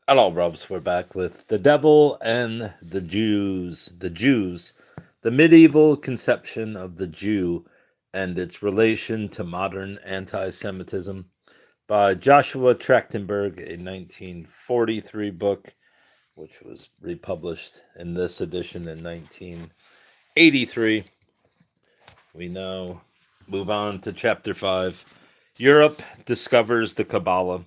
Hello, Rubs. We're back with The Devil and the Jews. The medieval conception of the Jew and its relation to modern anti Semitism by Joshua Trachtenberg, a 1943 book, which was republished in this edition in 1983. We now move on to Chapter 5. Europe discovers the Kabbalah.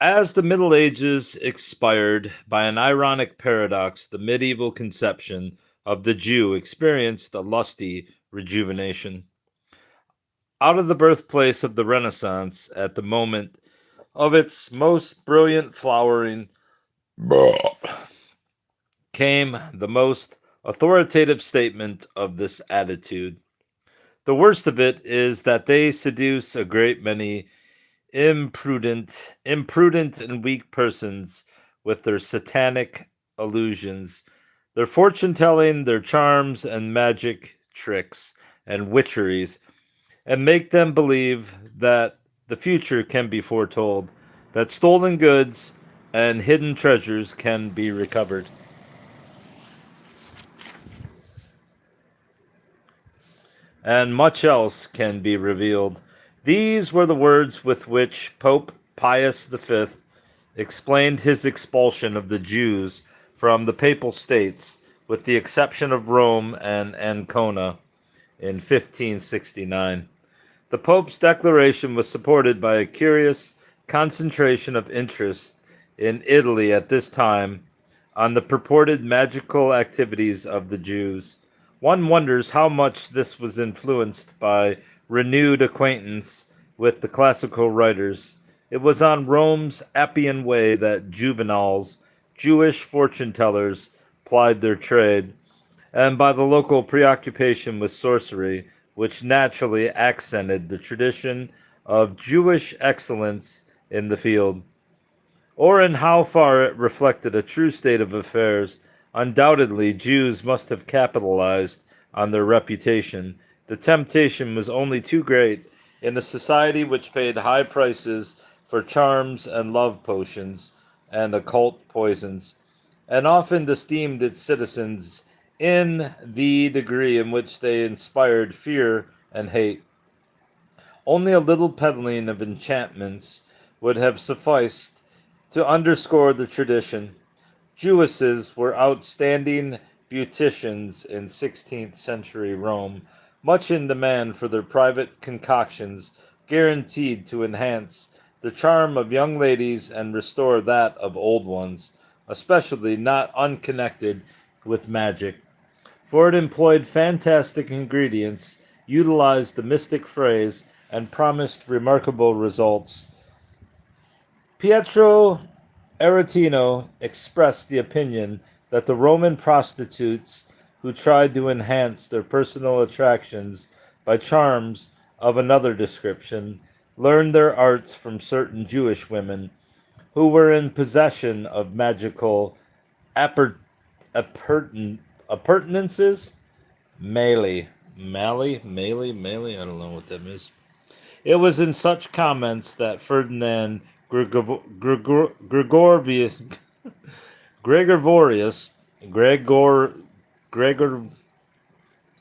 As the Middle Ages expired, by an ironic paradox, the medieval conception of the Jew experienced a lusty rejuvenation. Out of the birthplace of the Renaissance, at the moment of its most brilliant flowering, came the most authoritative statement of this attitude. The worst of it is that they seduce a great many imprudent and weak persons with their satanic illusions, their fortune telling, their charms and magic tricks and witcheries, and make them believe that the future can be foretold, that stolen goods and hidden treasures can be recovered, and much else can be revealed. These were the words with which Pope Pius V explained his expulsion of the Jews from the Papal States, with the exception of Rome and Ancona, in 1569. The Pope's declaration was supported by a curious concentration of interest in Italy at this time on the purported magical activities of the Jews. One wonders how much this was influenced by renewed acquaintance with the classical writers. It was on Rome's Appian Way that Juvenal's Jewish fortune tellers plied their trade, and by the local preoccupation with sorcery, which naturally accented the tradition of Jewish excellence in the field, or in how far it reflected a true state of affairs. Undoubtedly, Jews must have capitalized on their reputation. The temptation was only too great in a society which paid high prices for charms and love potions and occult poisons, and often esteemed its citizens in the degree in which they inspired fear and hate. Only a little peddling of enchantments would have sufficed to underscore the tradition. Jewesses were outstanding beauticians in 16th century Rome, much in demand for their private concoctions guaranteed to enhance the charm of young ladies and restore that of old ones, especially not unconnected with magic, for it employed fantastic ingredients, utilized the mystic phrase, and promised remarkable results. Pietro Aretino expressed the opinion that the Roman prostitutes who tried to enhance their personal attractions by charms of another description learned their arts from certain Jewish women who were in possession of magical appur- appurtenances. Melee. I don't know what that means. It was in such comments that Ferdinand Gregorius, Gregorius, Gregor, Gregor,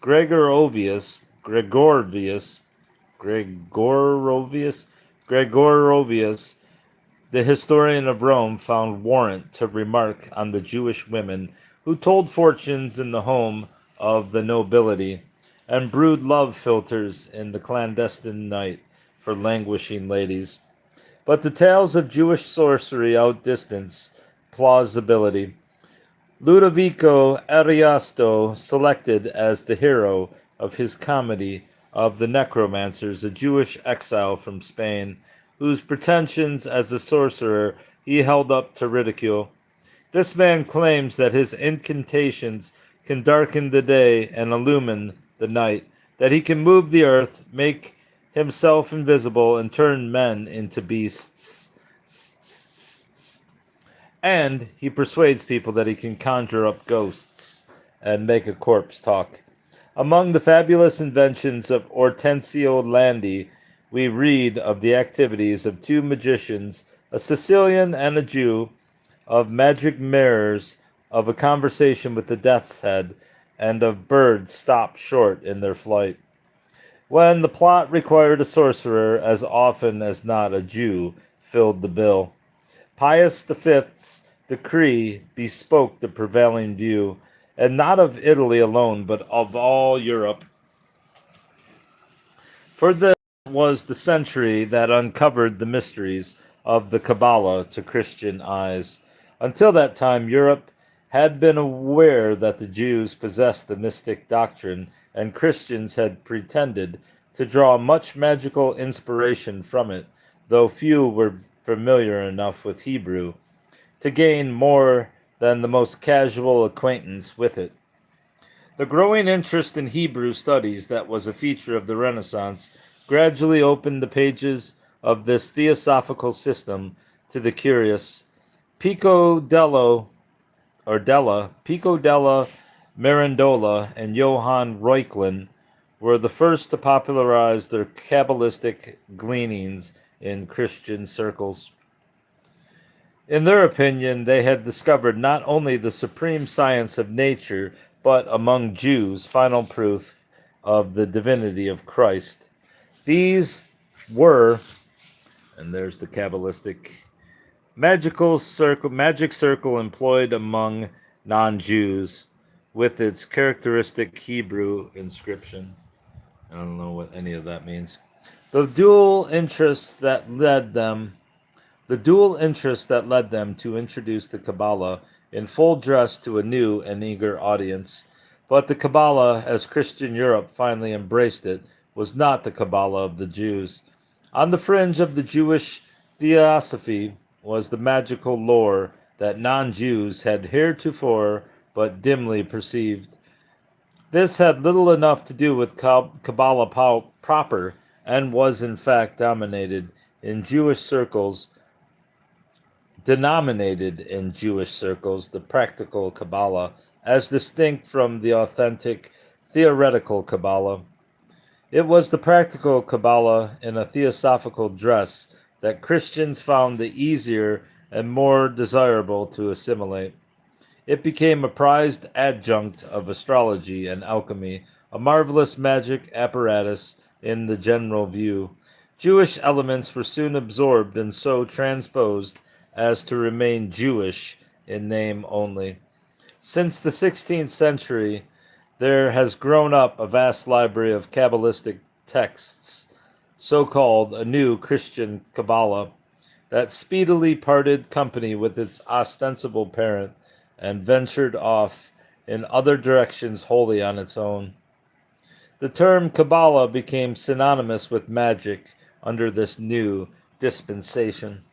Gregorovius, Gregorovius, Gregorovius, Gregorovius, the historian of Rome, found warrant to remark on the Jewish women who told fortunes in the home of the nobility and brewed love philters in the clandestine night for languishing ladies. But the tales of Jewish sorcery outdistance plausibility. Ludovico Ariosto selected as the hero of his comedy of the necromancers a Jewish exile from Spain, whose pretensions as a sorcerer he held up to ridicule. This man claims that his incantations can darken the day and illumine the night, that he can move the earth, make himself invisible, and turn men into beasts. And he persuades people that he can conjure up ghosts and make a corpse talk. Among the fabulous inventions of Ortensio Landi we read of the activities of two magicians, a Sicilian and a Jew, of magic mirrors, of a conversation with the death's head, and of birds stopped short in their flight. When the plot required a sorcerer, as often as not a Jew filled the bill. Pius V's decree bespoke the prevailing view, and not of Italy alone, but of all Europe. For this was the century that uncovered the mysteries of the Kabbalah to Christian eyes. Until that time, Europe had been aware that the Jews possessed the mystic doctrine, and Christians had pretended to draw much magical inspiration from it, though few were familiar enough with Hebrew to gain more than the most casual acquaintance with it. The growing interest in Hebrew studies that was a feature of the Renaissance gradually opened the pages of this theosophical system to the curious. Pico della Mirandola, and Johann Reuchlin were the first to popularize their Kabbalistic gleanings in Christian circles. In their opinion, they had discovered not only the supreme science of nature, but among Jews, final proof of the divinity of Christ. These were, and there's the Kabbalistic magic circle employed among non-Jews, with its characteristic Hebrew inscription. I don't know what any of that means. The dual interests that led them to introduce the Kabbalah in full dress to a new and eager audience. But the Kabbalah, as Christian Europe finally embraced it, was not the Kabbalah of the Jews. On the fringe of the Jewish theosophy was the magical lore that non-Jews had heretofore but dimly perceived. This had little enough to do with Kabbalah proper, and was in fact denominated in Jewish circles the practical Kabbalah, as distinct from the authentic theoretical Kabbalah. It was the practical Kabbalah in a theosophical dress that Christians found the easier and more desirable to assimilate. It became a prized adjunct of astrology and alchemy, a marvelous magic apparatus in the general view. Jewish elements were soon absorbed and so transposed as to remain Jewish in name only. Since the 16th century, there has grown up a vast library of Kabbalistic texts, so called a new Christian Kabbalah, that speedily parted company with its ostensible parent and ventured off in other directions wholly on its own. The term Kabbalah became synonymous with magic under this new dispensation.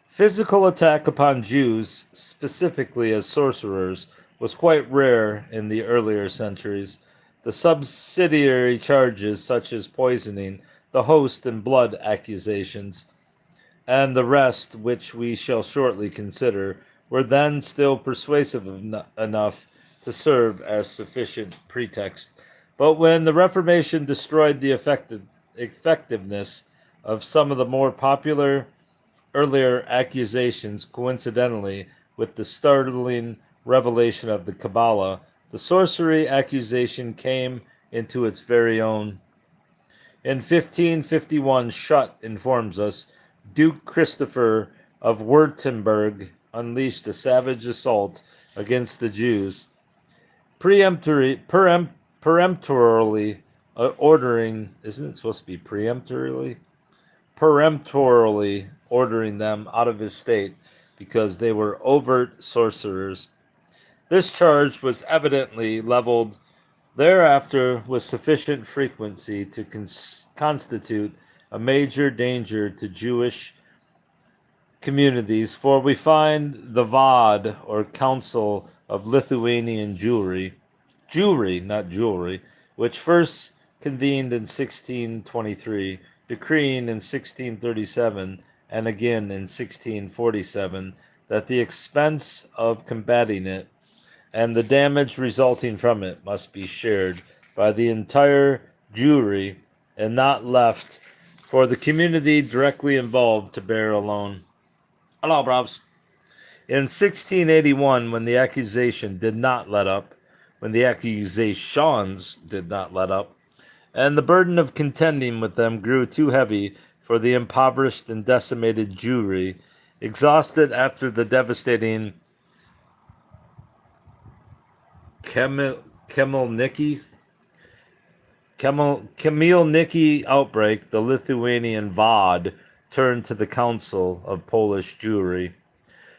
Physical attack upon Jews, specifically as sorcerers, was quite rare in the earlier centuries. The subsidiary charges, such as poisoning, the host and blood accusations, and the rest, which we shall shortly consider, were then still persuasive enough to serve as sufficient pretext. But when the Reformation destroyed the effectiveness of some of the more popular earlier accusations, coincidentally with the startling revelation of the Kabbalah, the sorcery accusation came into its very own. In 1551, Schutt informs us, Duke Christopher of Württemberg unleashed a savage assault against the Jews, peremptorily ordering, isn't it supposed to be peremptorily? Peremptorily ordering them out of his state because they were overt sorcerers. This charge was evidently leveled thereafter with sufficient frequency to constitute a major danger to Jewish communities, for we find the Vod, or Council of Lithuanian not jewelry, which first convened in 1623, decreeing in 1637 and again in 1647 that the expense of combating it and the damage resulting from it must be shared by the entire Jewry and not left for the community directly involved to bear alone. Hello, Brobs. In 1681, when the accusation did not let up, when the accusations did not let up, and the burden of contending with them grew too heavy for the impoverished and decimated Jewry, exhausted after the devastating Khmelnytsky outbreak, the Lithuanian Vod turned to the Council of Polish Jewry,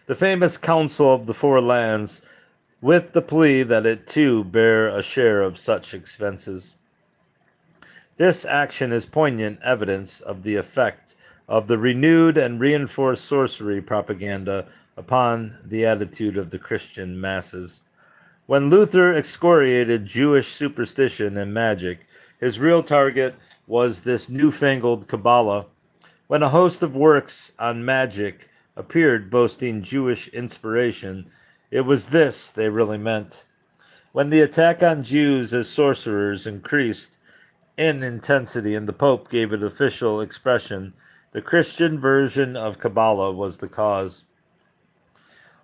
the famous Council of the Four Lands, with the plea that it too bear a share of such expenses. This action is poignant evidence of the effect of the renewed and reinforced sorcery propaganda upon the attitude of the Christian masses. When Luther excoriated Jewish superstition and magic, his real target was this newfangled Kabbalah. When a host of works on magic appeared boasting Jewish inspiration, it was this they really meant. When the attack on Jews as sorcerers increased in intensity and the Pope gave it official expression, the Christian version of Kabbalah was the cause.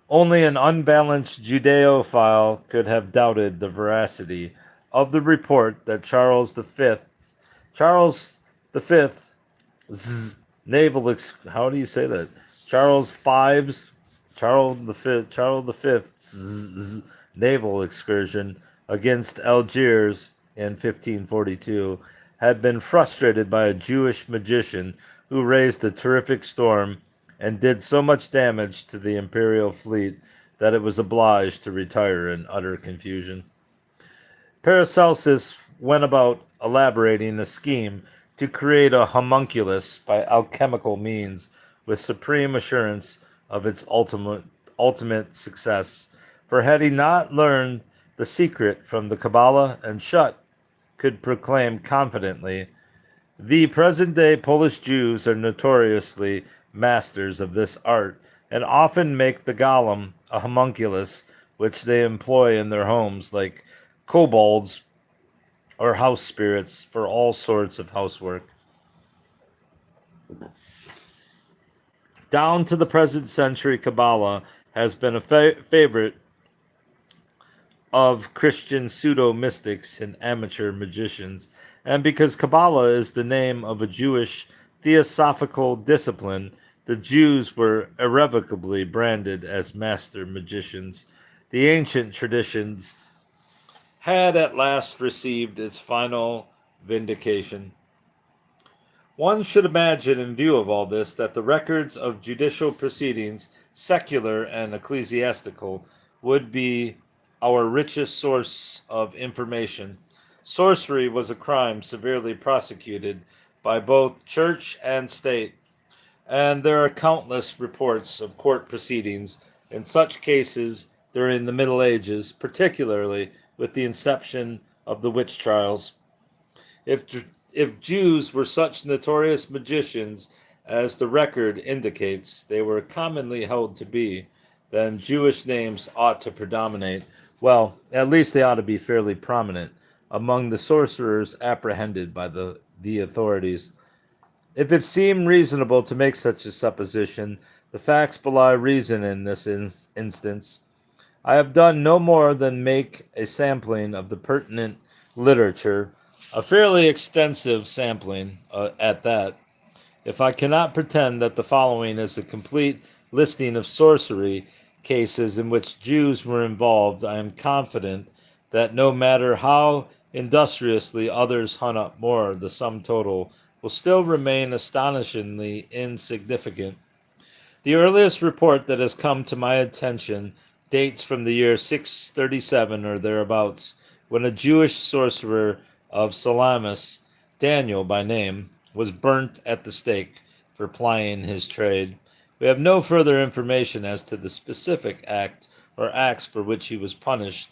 Only an unbalanced Judeophile could have doubted the veracity of the report that Charles V's naval how do you say that? Charles V's naval excursion against Algiers in 1542 had been frustrated by a Jewish magician who raised a terrific storm and did so much damage to the imperial fleet that it was obliged to retire in utter confusion. Paracelsus went about elaborating a scheme to create a homunculus by alchemical means with supreme assurance of its ultimate success. For had he not learned the secret from the Kabbalah and could proclaim confidently, the present-day Polish Jews are notoriously masters of this art, and often make the golem a homunculus, which they employ in their homes like kobolds or house spirits for all sorts of housework. Down to the present century, Kabbalah has been a favorite of Christian pseudo-mystics and amateur magicians, and because Kabbalah is the name of a Jewish theosophical discipline, the Jews were irrevocably branded as master magicians. The ancient traditions had at last received its final vindication. One should imagine, in view of all this, that the records of judicial proceedings, secular and ecclesiastical, would be our richest source of information. Sorcery was a crime severely prosecuted by both church and state, and there are countless reports of court proceedings in such cases during the Middle Ages, particularly with the inception of the witch trials. If Jews were such notorious magicians as the record indicates they were commonly held to be, then Jewish names ought to predominate. Well, at least they ought to be fairly prominent among the sorcerers apprehended by the authorities. If it seemed reasonable to make such a supposition, the facts belie reason in this instance. I have done no more than make a sampling of the pertinent literature, a fairly extensive sampling at that. If I cannot pretend that the following is a complete listing of sorcery cases in which Jews were involved, I am confident that no matter how industriously others hunt up more, the sum total will still remain astonishingly insignificant. The earliest report that has come to my attention dates from the year 637 or thereabouts, when a Jewish sorcerer of Salamis, Daniel by name, was burnt at the stake for plying his trade. We have no further information as to the specific act or acts for which he was punished.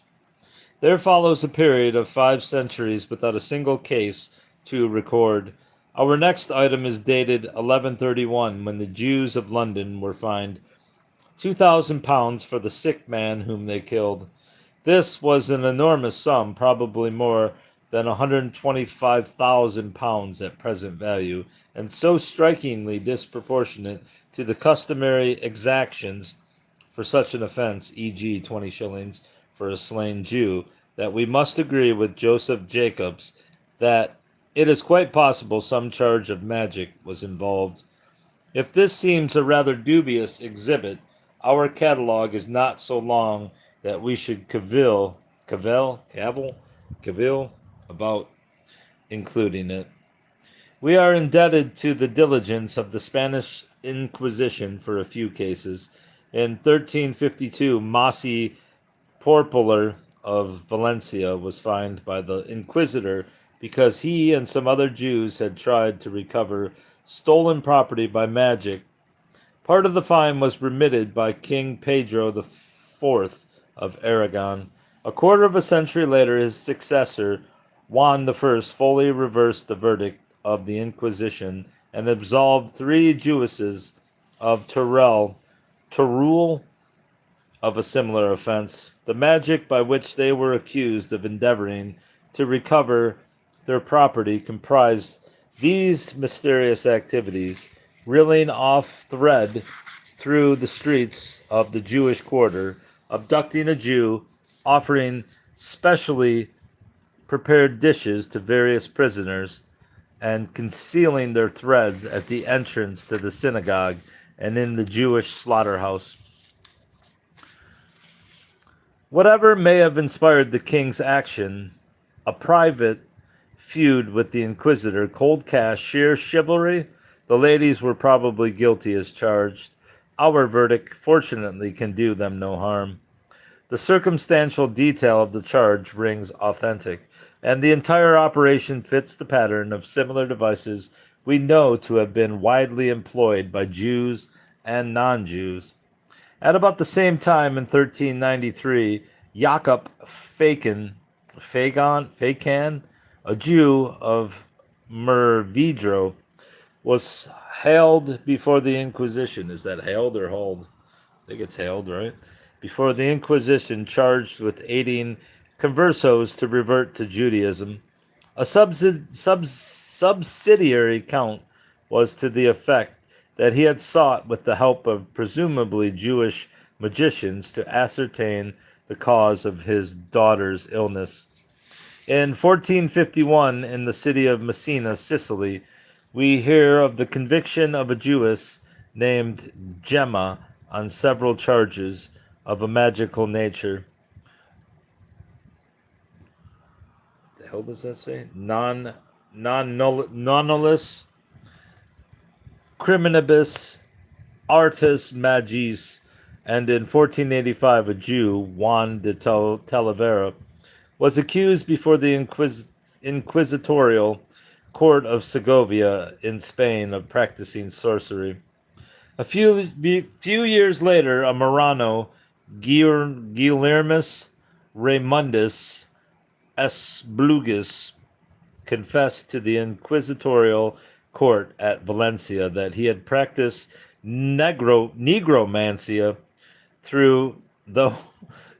There follows a period of 5 centuries without a single case to record. Our next item is dated 1131, when the Jews of London were fined £2,000 for the sick man whom they killed. This was an enormous sum, probably more than 125,000 pounds at present value, and so strikingly disproportionate to the customary exactions for such an offense, e.g., 20 shillings for a slain Jew, that we must agree with Joseph Jacobs that it is quite possible some charge of magic was involved. If this seems a rather dubious exhibit, our catalog is not so long that we should cavil about including it. We are indebted to the diligence of the Spanish Inquisition for a few cases. In 1352, Masi Porpolar of Valencia was fined by the Inquisitor because he and some other Jews had tried to recover stolen property by magic. Part of the fine was remitted by King Pedro IV of Aragon. A quarter of a century later, his successor, Juan I, fully reversed the verdict of the Inquisition and absolved three Jewesses of Teruel of a similar offense. The magic by which they were accused of endeavoring to recover their property comprised these mysterious activities: reeling off thread through the streets of the Jewish quarter, abducting a Jew, offering specially prepared dishes to various prisoners, and concealing their threads at the entrance to the synagogue and in the Jewish slaughterhouse. Whatever may have inspired the king's action, a private feud with the Inquisitor, cold cash, sheer chivalry, the ladies were probably guilty as charged. Our verdict, fortunately, can do them no harm. The circumstantial detail of the charge rings authentic, and the entire operation fits the pattern of similar devices we know to have been widely employed by Jews and non-Jews. At about the same time in 1393, Jakob Fakan, a Jew of Murvidro, was hailed before the Inquisition. Is that hailed or hauled? I think it's hailed, right? Before the Inquisition, charged with aiding conversos to revert to Judaism. A subsidiary count was to the effect that he had sought, with the help of presumably Jewish magicians, to ascertain the cause of his daughter's illness. In 1451, in the city of Messina, Sicily, we hear of the conviction of a Jewess named Gemma on several charges of a magical nature. The hell does that say? Nonulus criminibus artis magis, and in 1485 a Jew, Juan de Talavera, was accused before the inquisitorial court of Segovia in Spain of practicing sorcery. A few years later, a Marrano, Guillermus Raymundus Esblugus, confessed to the inquisitorial court at Valencia that he had practiced negromancia through though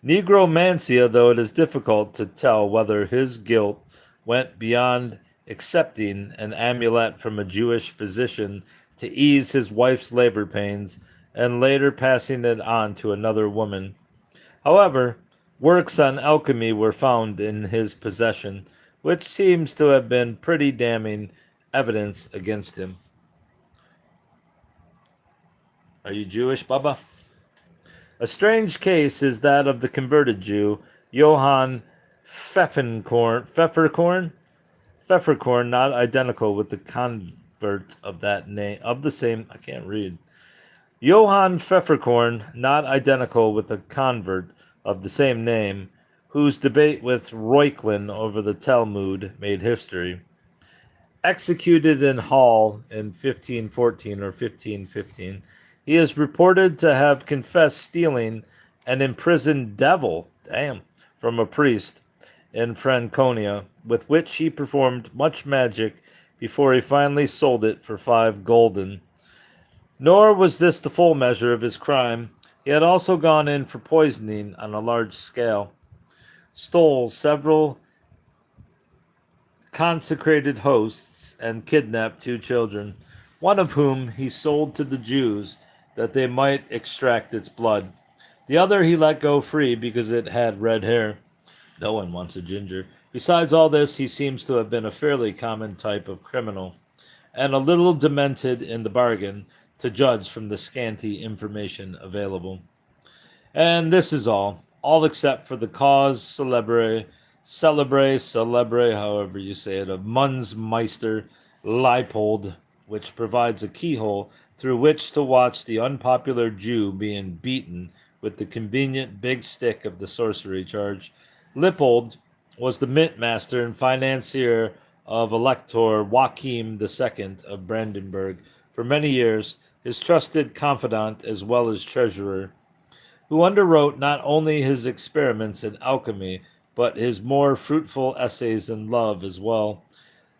negromancia, though it is difficult to tell whether his guilt went beyond accepting an amulet from a Jewish physician to ease his wife's labor pains and later passing it on to another woman. However, works on alchemy were found in his possession, which seems to have been pretty damning evidence against him. Are you Jewish, Baba? A strange case is that of the converted Jew, Johann Pfefferkorn, not identical with the convert of that name, of the same, I can't read. Johann Pfefferkorn, not identical with the convert of the same name, whose debate with Reuchlin over the Talmud made history. Executed in Hall in 1514 or 1515, he is reported to have confessed stealing an imprisoned devil, from a priest in Franconia, with which he performed much magic before he finally sold it for 5 gulden. Nor was this the full measure of his crime. He had also gone in for poisoning on a large scale, stole several consecrated hosts and kidnapped two children, one of whom he sold to the Jews that they might extract its blood. The other he let go free because it had red hair. No one wants a ginger. Besides all this, he seems to have been a fairly common type of criminal, and a little demented in the bargain, to judge from the scanty information available. And this is all except for the cause celebre, however you say it, of Munzmeister Leipold, which provides a keyhole through which to watch the unpopular Jew being beaten with the convenient big stick of the sorcery charge. Lippold was the mint master and financier of Elector Joachim II of Brandenburg for many years, his trusted confidant as well as treasurer, who underwrote not only his experiments in alchemy, but his more fruitful essays in love as well.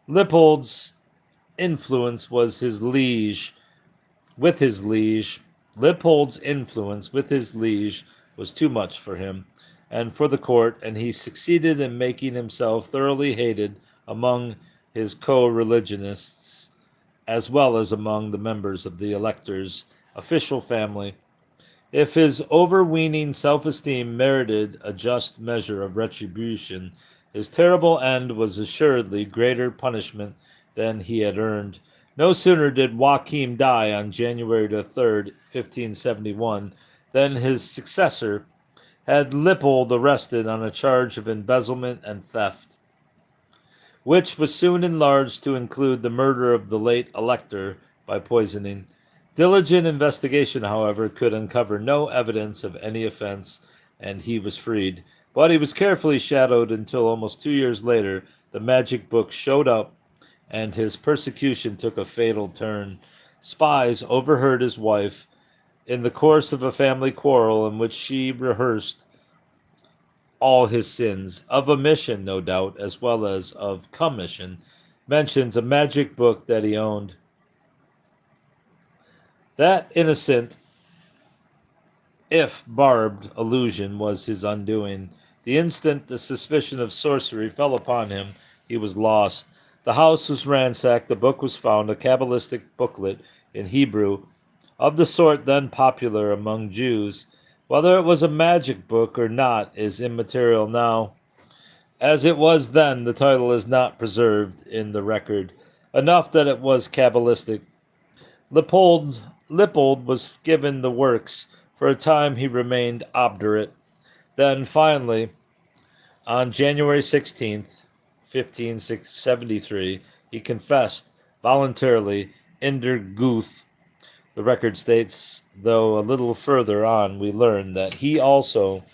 Lippold's influence was his liege with his liege. Lippold's influence with his liege was too much for him and for the court, and he succeeded in making himself thoroughly hated among his co-religionists, as well as among the members of the elector's official family. If his overweening self-esteem merited a just measure of retribution, his terrible end was assuredly greater punishment than he had earned. No sooner did Joachim die on January the 3rd, 1571, than his successor had Lippold arrested on a charge of embezzlement and theft, which was soon enlarged to include the murder of the late elector by poisoning. Diligent investigation, however, could uncover no evidence of any offense, and he was freed. But he was carefully shadowed until almost 2 years later the magic book showed up, and his persecution took a fatal turn. Spies overheard his wife, in the course of a family quarrel in which she rehearsed all his sins, of omission, no doubt, as well as of commission, mentions a magic book that he owned. That innocent, if barbed, allusion was his undoing. The instant the suspicion of sorcery fell upon him, he was lost. The house was ransacked, the book was found, a Kabbalistic booklet in Hebrew, of the sort then popular among Jews. Whether it was a magic book or not is immaterial now. As it was then, the title is not preserved in the record. Enough that it was Kabbalistic. Lippold was given the works. For a time he remained obdurate. Then, finally, on January 16th, 1573, he confessed voluntarily in der Guth. The record states, though a little further on we learn that he also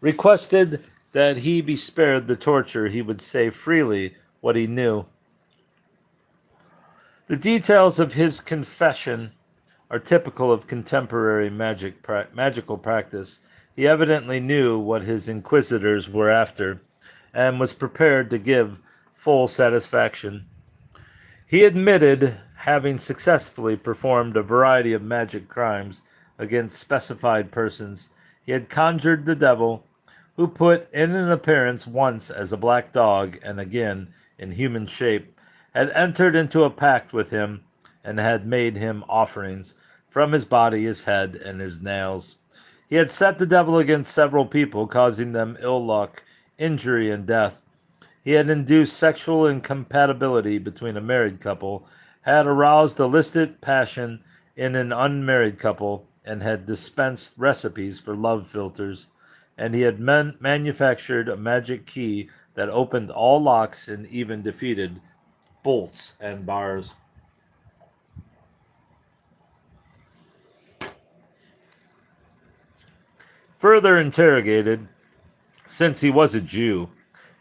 requested that he be spared the torture. He would say freely what he knew. The details of his confession are typical of contemporary magical practice. He evidently knew what his inquisitors were after and was prepared to give full satisfaction. He admitted having successfully performed a variety of magic crimes against specified persons. He had conjured the devil, who put in an appearance once as a black dog and again in human shape, had entered into a pact with him and had made him offerings from his body, his head, and his nails. He had set the devil against several people, causing them ill luck, injury, and death. He had induced sexual incompatibility between a married couple, had aroused illicit passion in an unmarried couple, and had dispensed recipes for love philters. And he had manufactured a magic key that opened all locks and even defeated bolts and bars. Further interrogated, since he was a Jew,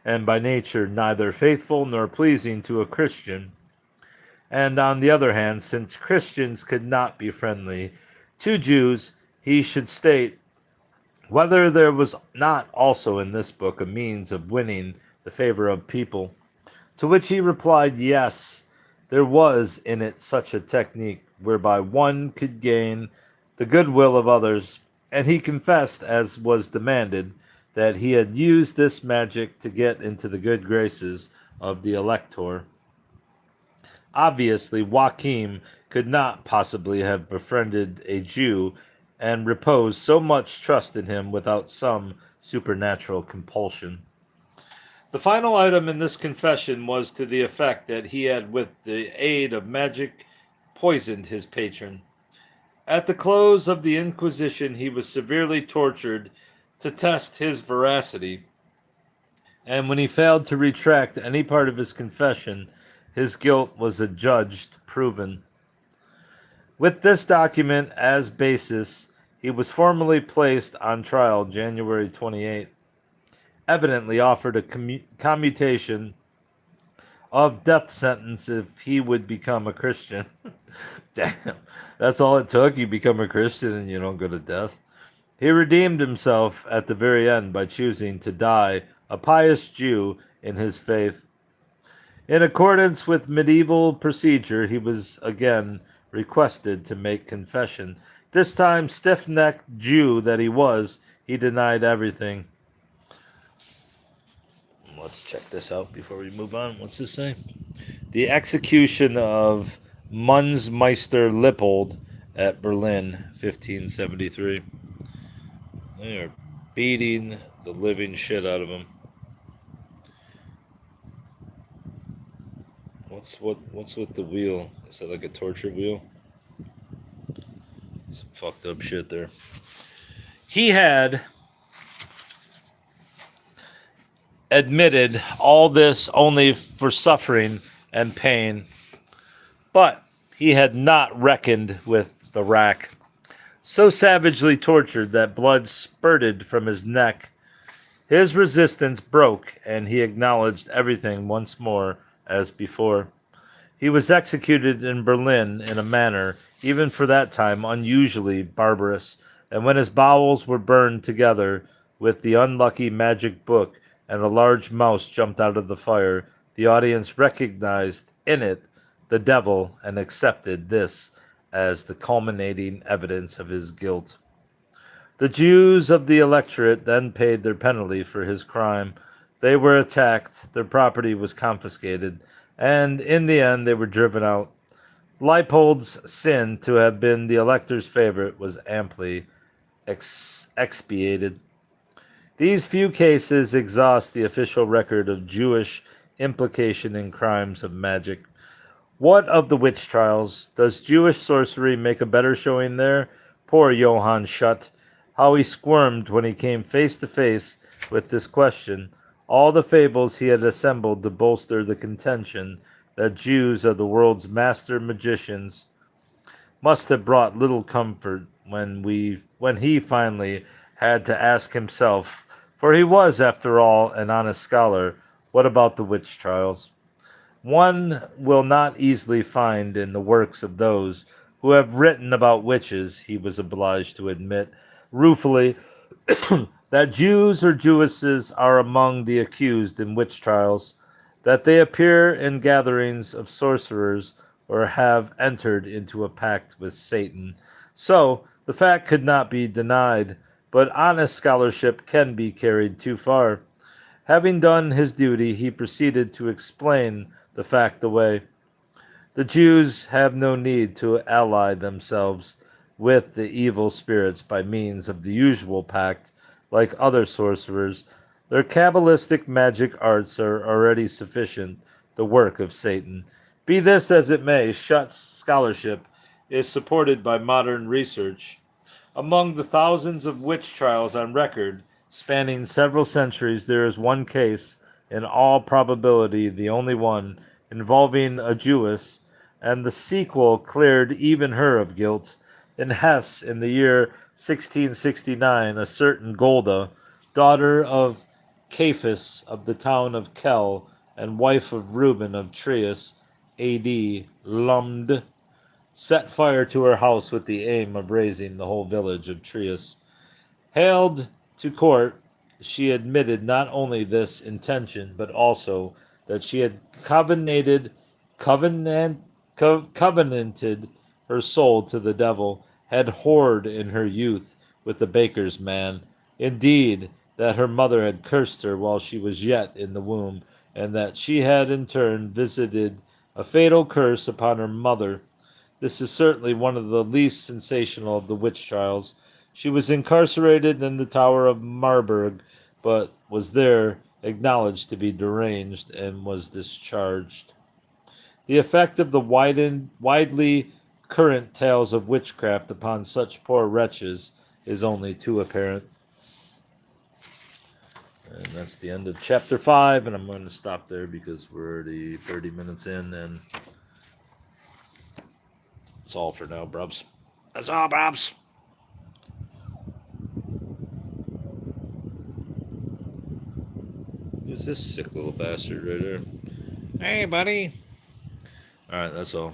and by nature neither faithful nor pleasing to a Christian, and on the other hand, since Christians could not be friendly to Jews, he should state whether there was not also in this book a means of winning the favor of people. To which he replied, yes, there was in it such a technique whereby one could gain the goodwill of others, and he confessed, as was demanded, that he had used this magic to get into the good graces of the elector. Obviously, Joachim could not possibly have befriended a Jew and reposed so much trust in him without some supernatural compulsion. The final item in this confession was to the effect that he had, with the aid of magic, poisoned his patron. At the close of the Inquisition, he was severely tortured to test his veracity, and when he failed to retract any part of his confession, his guilt was adjudged proven. With this document as basis, he was formally placed on trial January 28, evidently offered a commutation of death sentence if he would become a Christian. Damn, that's all it took. You become a Christian and you don't go to death. He redeemed himself at the very end by choosing to die a pious Jew in his faith. In accordance with medieval procedure, he was again requested to make confession. This time, stiff-necked Jew that he was, he denied everything. Let's check this out before we move on. What's this say? The execution of Munzmeister Lippold at Berlin, 1573. They are beating the living shit out of him. What's with the wheel? Is that like a torture wheel? Some fucked up shit there. He had admitted all this only for suffering and pain, but he had not reckoned with the rack. So savagely tortured that blood spurted from his neck, his resistance broke, and he acknowledged everything once more as before. He was executed in Berlin in a manner, even for that time, unusually barbarous, and when his bowels were burned together with the unlucky magic book and a large mouse jumped out of the fire, the audience recognized in it the devil and accepted this as the culminating evidence of his guilt. The Jews of the electorate then paid their penalty for his crime. They were attacked, their property was confiscated, and in the end they were driven out. Leipold's sin to have been the elector's favorite was amply expiated. These few cases exhaust the official record of Jewish implication in crimes of magic. What of the witch trials? Does Jewish sorcery make a better showing there? Poor Johann Schutt. How he squirmed when he came face to face with this question. All the fables he had assembled to bolster the contention that Jews are the world's master magicians must have brought little comfort when he finally had to ask himself, for he was, after all, an honest scholar, what about the witch trials? One will not easily find in the works of those who have written about witches, he was obliged to admit ruefully, that Jews or Jewesses are among the accused in witch trials, that they appear in gatherings of sorcerers or have entered into a pact with Satan. So, the fact could not be denied, but honest scholarship can be carried too far. Having done his duty, he proceeded to explain the fact away. The Jews have no need to ally themselves with the evil spirits by means of the usual pact, like other sorcerers. Their Kabbalistic magic arts are already sufficient, the work of Satan. Be this as it may, Schutt's scholarship is supported by modern research. Among the thousands of witch trials on record, spanning several centuries, there is one case, in all probability the only one, involving a Jewess, and the sequel cleared even her of guilt. In Hesse, in the year 1669, a certain Golda, daughter of Cephas of the town of Kell, and wife of Reuben of Trias, A.D. Lumd, set fire to her house with the aim of razing the whole village of Trias. Hailed to court, she admitted not only this intention, but also that she had covenanted her soul to the devil, had whored in her youth with the baker's man. Indeed, that her mother had cursed her while she was yet in the womb, and that she had in turn visited a fatal curse upon her mother. This is certainly one of the least sensational of the witch trials. She was incarcerated in the Tower of Marburg, but was there acknowledged to be deranged and was discharged. The effect of the widely current tales of witchcraft upon such poor wretches is only too apparent. And that's the end of chapter 5, and I'm going to stop there because we're already 30 minutes in, and that's all for now, brubs. That's all, brubs. Who's this sick little bastard right there? Hey, buddy. All right, that's all.